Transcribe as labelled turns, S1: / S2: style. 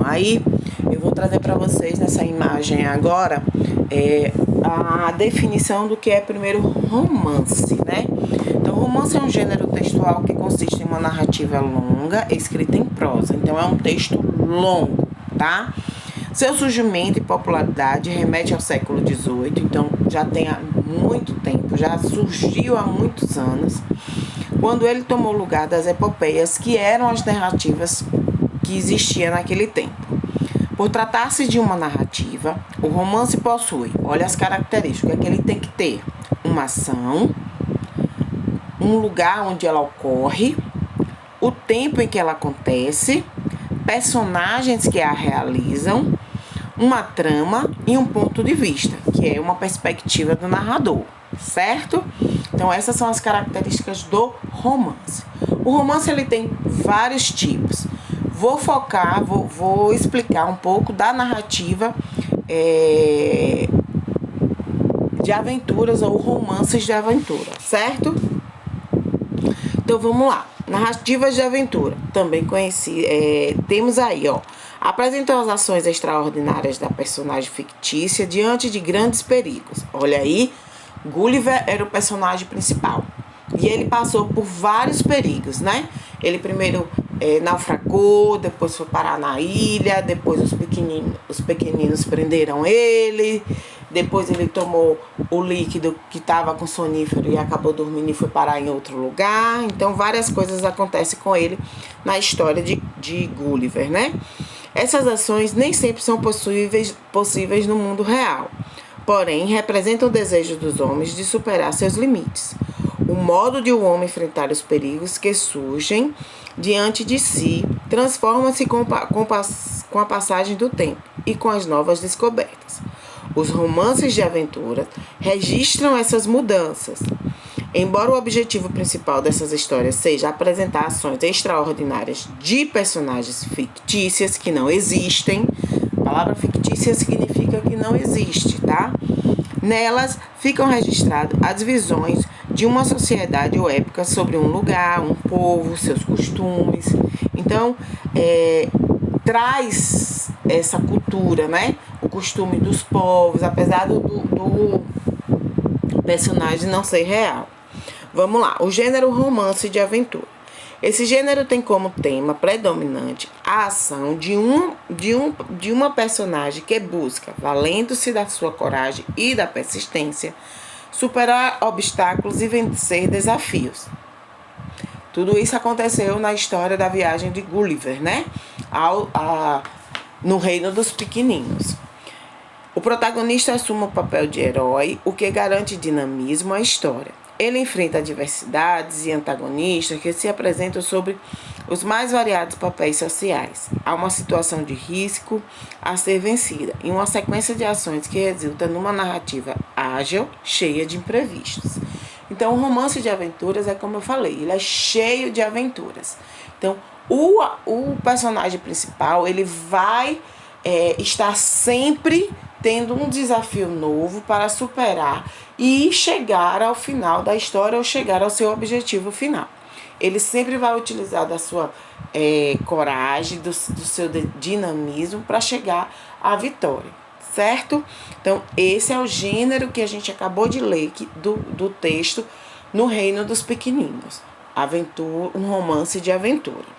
S1: aí eu vou trazer para vocês nessa imagem agora a definição do que é primeiro romance, né? Então, romance é um gênero textual que consiste em uma narrativa longa, escrita em prosa. Então, é um texto longo, tá? Seu surgimento e popularidade remete ao século XVIII, então já tem há muito tempo, já surgiu há muitos anos, quando ele tomou lugar das epopeias, que eram as narrativas que existiam naquele tempo. Por tratar-se de uma narrativa, o romance possui, olha as características, que ele tem que ter uma ação, um lugar onde ela ocorre, o tempo em que ela acontece, personagens que a realizam, uma trama e um ponto de vista, que é uma perspectiva do narrador, certo? Então essas são as características do romance. O romance ele tem vários tipos. Vou explicar um pouco da narrativa de aventuras ou romances de aventura, certo? Então vamos lá. Narrativas de aventura, também temos aí, apresentam as ações extraordinárias da personagem fictícia diante de grandes perigos. Olha aí, Gulliver era o personagem principal. E ele passou por vários perigos, né? Ele primeiro naufragou, depois foi parar na ilha, depois os pequeninos prenderam ele, depois ele tomou o líquido que estava com sonífero e acabou dormindo e foi parar em outro lugar. Então várias coisas acontecem com ele na história de Gulliver, né? Essas ações nem sempre são possíveis no mundo real, porém representam o desejo dos homens de superar seus limites. O modo de o homem enfrentar os perigos que surgem diante de si transforma-se com a passagem do tempo e com as novas descobertas. Os romances de aventura registram essas mudanças. Embora o objetivo principal dessas histórias seja apresentar ações extraordinárias de personagens fictícias que não existem, a palavra fictícia significa que não existe, tá? Nelas ficam registradas as visões de uma sociedade ou época sobre um lugar, um povo, seus costumes. Então, traz essa cultura, né? O costume dos povos, apesar do personagem não ser real. Vamos lá, o gênero romance de aventura. Esse gênero tem como tema predominante a ação de uma personagem que busca, valendo-se da sua coragem e da persistência, superar obstáculos e vencer desafios. Tudo isso aconteceu na história da viagem de Gulliver, né? No reino dos pequeninos. O protagonista assume o papel de herói, o que garante dinamismo à história. Ele enfrenta adversidades e antagonistas que se apresentam sobre os mais variados papéis sociais. Há uma situação de risco a ser vencida e uma sequência de ações que resulta numa narrativa ágil, cheia de imprevistos. Então, o romance de aventuras é como eu falei, ele é cheio de aventuras. Então, o personagem principal, ele vai estar sempre tendo um desafio novo para superar e chegar ao final da história ou chegar ao seu objetivo final. Ele sempre vai utilizar da sua coragem, do seu dinamismo para chegar à vitória, certo? Então, esse é o gênero que a gente acabou de ler do texto No Reino dos Pequeninos. Um romance de aventura.